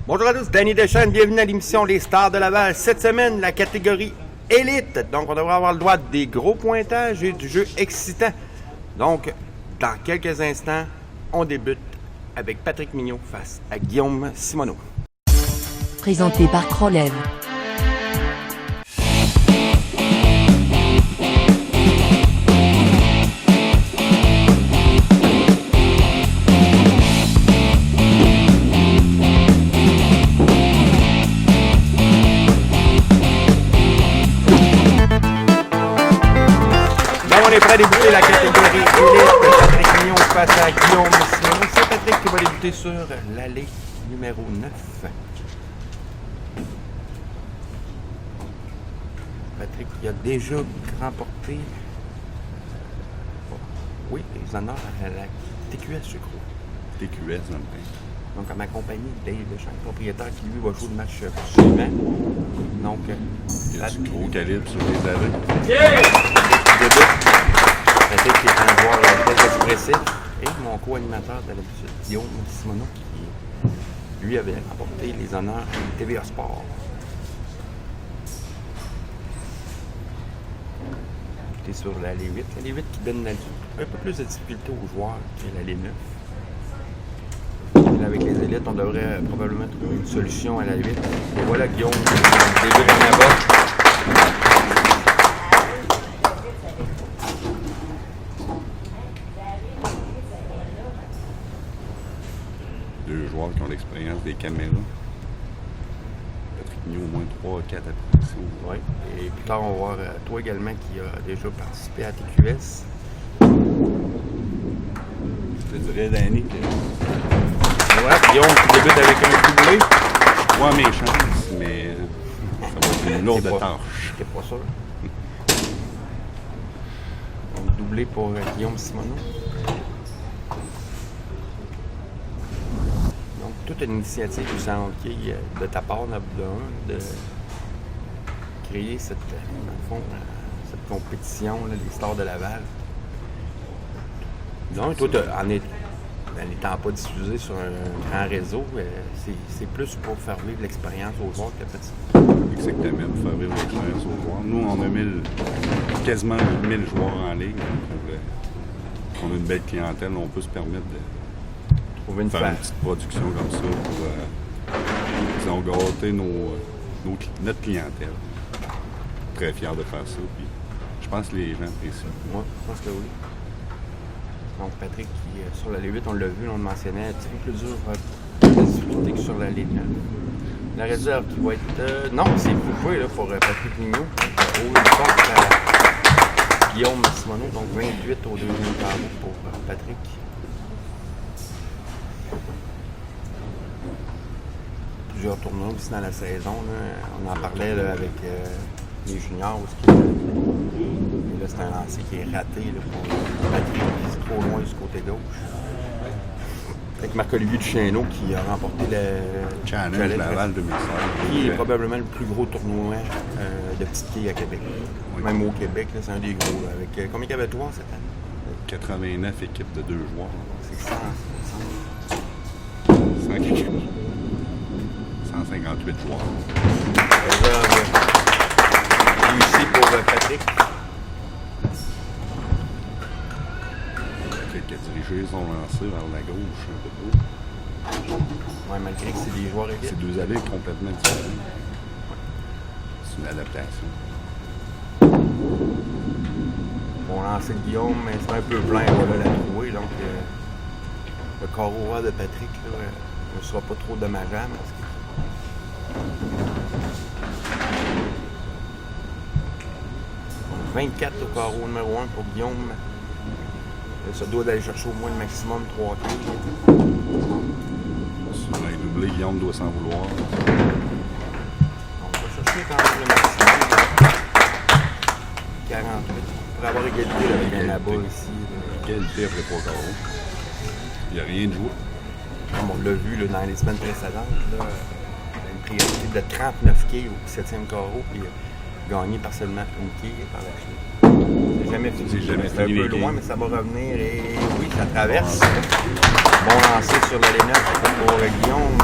Bonjour à tous, Danny Deschênes, bienvenue à l'émission Les Stars de Laval. Cette semaine, la catégorie élite. Donc, on devrait avoir le droit à des gros pointages et du jeu excitant. Donc, dans quelques instants, on débute avec Patrick Mignot face à Guillaume Simoneau. Présenté par Crolev. On est prêt à débuter la catégorie élite. Patrick Mignot face à Guillaume Simoneau. C'est Patrick qui va débuter sur l'allée numéro 9. Patrick qui a déjà remporté les honneurs à la TQS, je crois. TQS, dans le pain. Donc, à ma compagnie, Dave Deschênes, propriétaire, qui lui va jouer le match suivant. Donc, Il y a du gros calibre sur les arrêts. Patrick qui est un joueur très expressif. Et mon co-animateur de l'habitude, Guillaume Simoneau, qui lui avait remporté les honneurs à TVA Sport. Tu es sur l'allée 8. L'allée 8 qui donne un peu plus de difficulté aux joueurs que l'allée 9. Avec les élites, on devrait probablement trouver une solution à la 8. Et voilà Guillaume, déjà en là-bas. Deux joueurs qui ont l'expérience des caméras. Patrick Mignot, au moins 3-4 apparitions. Oui. Et plus tard, on va voir toi également qui a déjà participé à TQS. Je te dirais d'année que Voilà, Guillaume qui débute avec un doublé. je crois à mes chances, mais ça va être une lourde tâche. J'étais pas sûr. Donc, doublé pour Guillaume Simoneau. Donc, toute une initiative du Centre hockey de ta part, de créer cette, dans le fond, cette compétition, là, des Stars de Laval. Non, toi, en n'étant pas diffusé sur un grand réseau, c'est plus pour faire vivre l'expérience aux joueurs que tu as fait ça. Exactement, pour faire vivre l'expérience aux joueurs. Nous, on a quasiment 1000 joueurs en ligne. Donc, on a une belle clientèle, on peut se permettre de Trouver une faire une petite production comme ça pour disons, gâter notre clientèle. Très fier de faire ça. Puis, je pense que les gens apprécient. Moi, je pense que oui. Donc Patrick, qui sur l'allée 8, on l'a vu, on le mentionnait, un petit peu plus dur de difficulté que sur l'allée 9. La réserve qui va être... non, c'est coupé là, pour Patrick Mignot. Au contre Guillaume Simoneau, donc 28 au deuxième carreau pour Patrick. Plusieurs tournois aussi dans la saison. Là. On en parlait là, avec les juniors. Et là, c'est un lancer qui est raté là, pour Patrick, qui est trop loin du côté gauche. Avec Marc-Olivier Duchesneau qui a remporté le Challenge Laval 2016. Qui est probablement le plus gros tournoi de petites quilles à Québec. Oui. Même au Québec, là, c'est un des gros. Là, avec, combien il y avait toi cette année? 89 équipes de 2 joueurs. C'est 100. 158 joueurs. Réussi pour Patrick. Patrick a dirigé son lancer vers la gauche un peu plus. Ouais, malgré que c'est des joueurs équipes. C'est deux allées complètement différentes. C'est une adaptation. Bon lancer de Guillaume, mais c'est un peu plein, voilà la trouée. Donc le carreau droit de Patrick là, ne sera pas trop dommageable. Parce que... 24 au carreau numéro 1 pour Guillaume. Il se doit d'aller chercher au moins le maximum 3 kills. Sur un doublé, Guillaume doit s'en vouloir. On va chercher quand même le maximum. 48. Pour avoir égalité avec un là-bas ici. Égalité après 3 carreaux. Il n'y a rien de joué. Comme on l'a vu là, dans les semaines précédentes, là, une priorité de 39 quilles au 7e carreau, puis gagné par seulement une quille par la suite. C'est jamais fini. C'est jamais C'est un fini, peu les loin, quilles. mais ça va revenir et oui, ça traverse. Bon lancer sur la ligne pour Guillaume.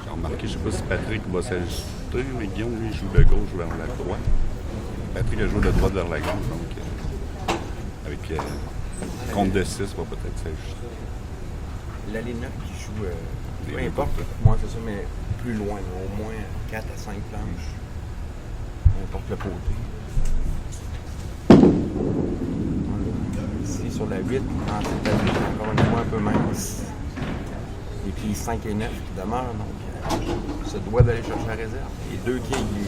Quand remarqué, je sais pas si Patrick va s'ajuster, mais Guillaume, lui, joue de gauche vers la droite. Patrick a joué de droite vers la gauche, donc avec compte de 6 va peut-être s'ajuster. La ligne 9 qui joue, Les peu deux importe, côtés. moi c'est ça, mais plus loin, là, au moins 4 à 5 planches. Peu importe le côté. Ici sur la 8, en Patrick, encore une fois un peu mince. Les pieds 5 et 9 qui demeurent, donc se doit d'aller chercher la réserve. Et 2 quilles,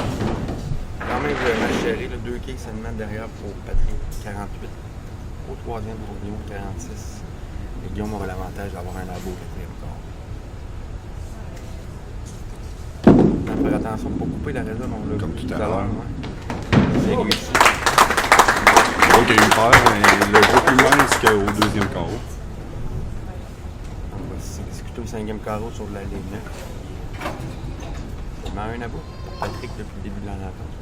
quand même ma chérie, 2 quilles seulement derrière pour Patrick, 48. Au troisième pour Guillaume, 46. Et Guillaume aura l'avantage d'avoir un labo au quatrième quart. Faire attention de ne pas couper la réserve, on l'a Comme vu tout à l'heure. Ouais. C'est réussi. Donc, il y a eu peur, mais le jeu plus mince qu'au deuxième carreau. On va exécuter au cinquième carreau sur la ligne 9. Il met un à bout pour Patrick depuis le début de la rencontre.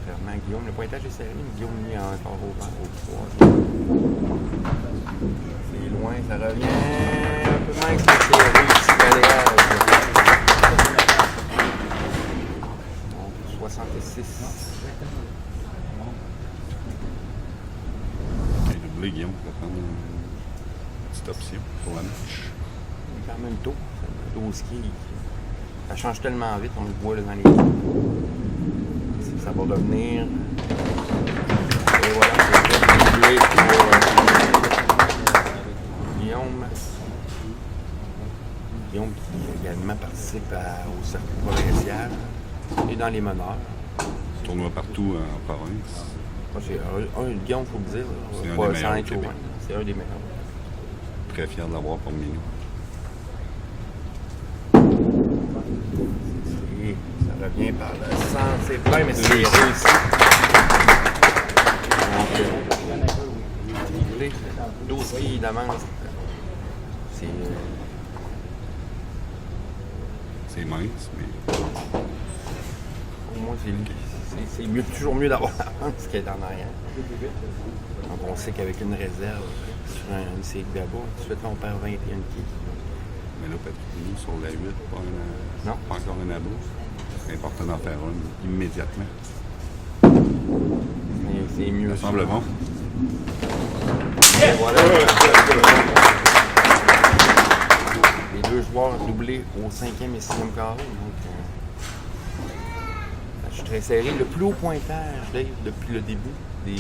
Contrairement à Guillaume, le pointage est serré, mais Guillaume lui a un carreau vent au 3. C'est loin, ça revient un peu mince, mais c'est réussi balayage. Donc 66. Ok, doublé, Guillaume, va prendre une petite option pour la match. Il est quand même tôt. Le dossier, ça change tellement vite, on le voit là, dans les. Ça va revenir. Et voilà, c'est doublé pour Guillaume. Guillaume qui également participe au circuit provincial et dans les meneurs. Tournoi partout en province. C'est un Guillaume, il faut le dire. C'est un Pas des meilleurs sans au être Québec. loin. C'est un des meilleurs. Très fier de l'avoir parmi nous. Ça revient par le centre, c'est plein, mais c'est réussi. Donc, 12 quilles d'avance. C'est mince, mais Pour moi, c'est toujours mieux d'avoir l'avance qu'être en arrière. Donc, on sait qu'avec une réserve sur une série de bas, tout de suite, on perd 21 quilles. là, Patrick, nous, sur la 8, Non. pas encore un abo. C'est important d'en faire un immédiatement. C'est mieux. Ça semble bon. Et voilà. Les deux joueurs doublés au 5e et 6e carré. Donc, je suis très serré. Le plus haut pointage, Dave, depuis le début des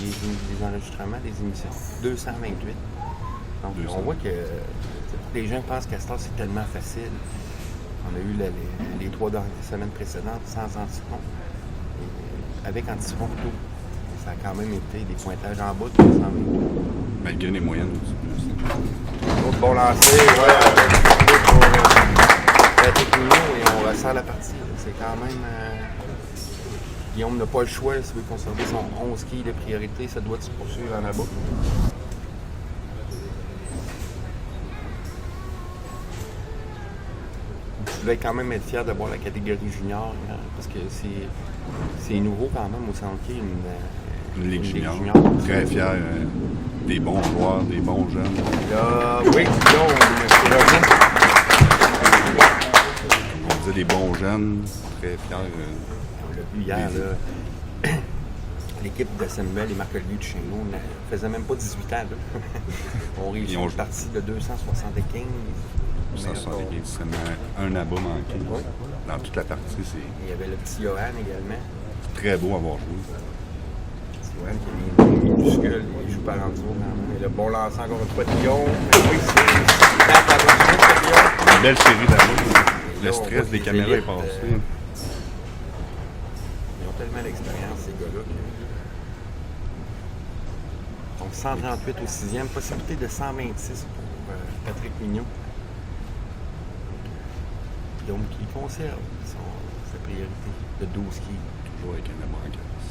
enregistrements, des émissions, 228. Donc, 200. on voit que les gens pensent qu'Astor, c'est tellement facile. On a eu les 3 semaines précédentes sans antiphon. Avec antiphon, tout. Ça a quand même été des pointages en bas de 228. Malgré les moyennes aussi. L'autre bon lancé, ouais, pour Patrick Mignot et on ressent la partie. C'est quand même. Guillaume n'a pas le choix s'il veut conserver son 11 quilles de priorité, ça doit se poursuivre en abat. Je voulais quand même être fier d'avoir la catégorie junior, hein, parce que c'est nouveau quand même au centre Une ligue junior. Très fier des bons joueurs, des bons jeunes. Là, oui, là, on revient. On disait des bons jeunes, très fiers. On l'a vu hier, là. L'équipe de Samuel et Marc-Olivier de chez nous ne faisait même pas 18 ans. Là. On réussit une partie de 275. 175, seulement un abat manqué. Oui. Dans toute la partie, c'est Il y avait le petit Johan également. très beau à avoir joué. Le petit Johan qui a des mains minuscules, il joue par en dessous. Et le bon lancé encore une fois de Lyon. Oui, c'est Une belle série d'abats. Le Là, on stress voit des les caméras est élites, passé. Ils ont tellement d'expérience, ces gars-là. Donc 138 au 6e, possibilité de 126 pour Patrick Mignot. Donc il conserve sa priorité de 12 quilles. Toujours avec un abat en glace.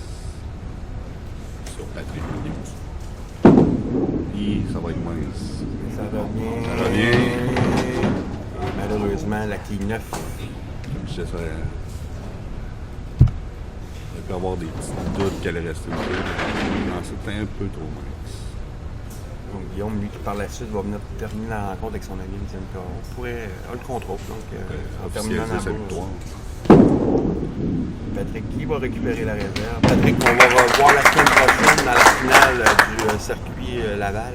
Sur Patrick Mignot. Et ça va être mince. Ça revient. Ça revient. Et malheureusement, la quille 9. Comme je disais, ça peut avoir des petits doutes qu'elle est restée au pied. Non, c'était un peu trop mince. Donc Guillaume, lui, qui par la suite va venir terminer la rencontre avec son ami Étienne Caron, pourrait avoir le contrôle. Donc, en terminant Officialiser sa la victoire. Patrick qui va récupérer la réserve. Patrick, on va revoir la semaine prochaine dans la finale du circuit Laval.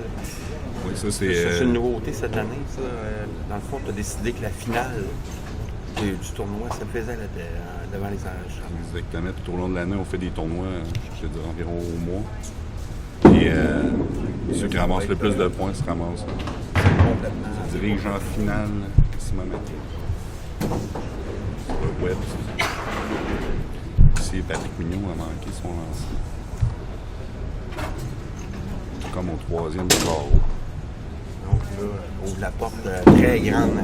Oui, ça, C'est c'est. une nouveauté cette année, ça. Dans le fond, tu as décidé que la finale du tournoi se faisait devant les arraches. Exactement. Tout au long de l'année, on fait des tournois, je dirais environ au mois. Et ceux qui ramassent le plus de points se ramassent. Complètement. Se dirige en finale, Simon Mathieu. Sur le web. Ici, Patrick Mignot a manqué son lancer. Comme au troisième de carreau. Donc là, on ouvre la porte très grande.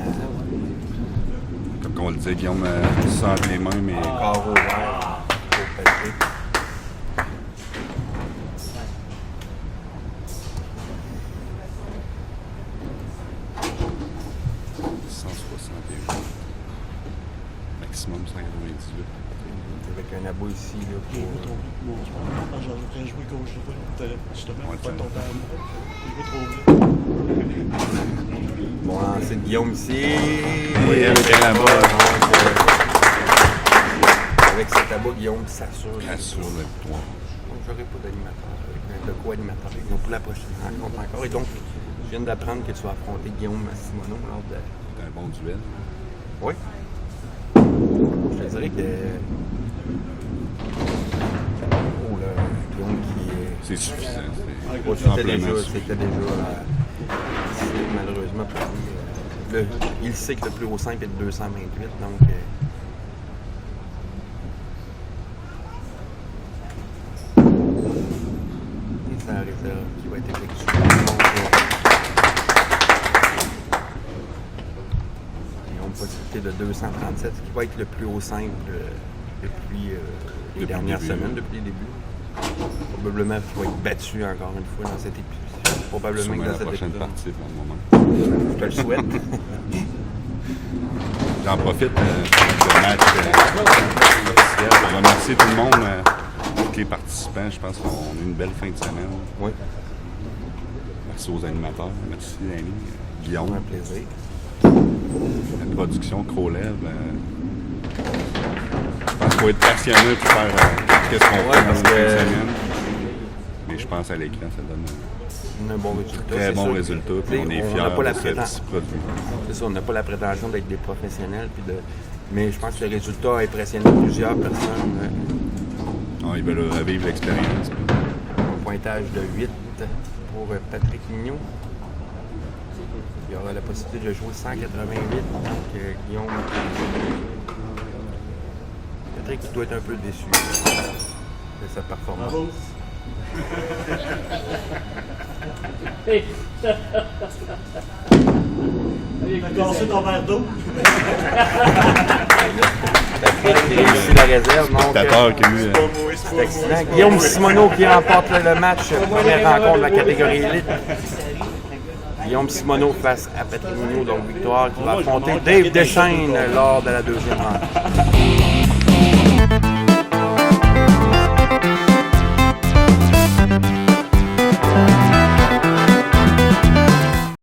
Comme on le disait, Guillaume sent les mains, mais Carreau ouvert pour Patrick. maximum 198. Avec un abo ici là, J'ai pour. joué trop vite, moi. J'aurais joué gauche droit. Justement, Ouais, pas tiens. tomber à moi. J'ai joué trop vite. Bon, lancer de Guillaume ici. Oui, avec un abo. Avec cet abo, Guillaume s'assure. Assure la victoire. Donc, j'aurai pas d'animateur, de co-animateur avec nous pour la prochaine rencontre encore. Et donc, je viens d'apprendre que tu vas affronter Guillaume Simoneau lors de. C'est un bon duel. Oui. Je te dirais que. Oh là, Guillaume qui est. C'est suffisant. Oh, C'est c'était déjà. amplement C'était déjà c'est malheureusement pour lui. Il sait que le plus haut simple est de 228, donc. C'est la réserve qui va être effectuée. Ils ont une possibilité de 237, ce qui va être le plus haut simple depuis les Depuis dernières le début. semaines, depuis les débuts. Probablement qu'il va être battu encore une fois dans cette épisode. Probablement Sûrement que dans la cette prochaine épisode. partie pour le moment. Je te le souhaite. J'en profite pour le match officiel pour remercier tout le monde, tous les participants. Je pense qu'on a eu une belle fin de semaine. Oui, Merci aux animateurs. Merci Annie, c'est Guillaume, un plaisir. la production Crolev. Je pense qu'il faut être passionné pour faire qu'est-ce qu'on Ouais, fait dans parce une fin de que- semaine. Mais je pense à l'écran, ça donne Un bon résultat. un très c'est bon sûr. résultat. Tu Puis sais, on est n'a fiers pas la de ce prétention. produit. C'est ça, on n'a pas la prétention d'être des professionnels. Mais je pense que le résultat a impressionné plusieurs personnes. Non, ils veulent revivre l'expérience. Un pointage de 8 pour Patrick Mignot. Il aura la possibilité de jouer 188. Donc, Guillaume. Patrick doit être un peu déçu de sa performance. Bravo. T'as cassé ton verre d'eau. Patrick réussit la réserve. Donc, Spectateur qui a eu. c'est excellent. Guillaume Simoneau qui remporte le match, première rencontre de la catégorie élite. Guillaume Simoneau face à Patrick Mignot, donc victoire qui va affronter Dave Deschênes lors de la deuxième rencontre.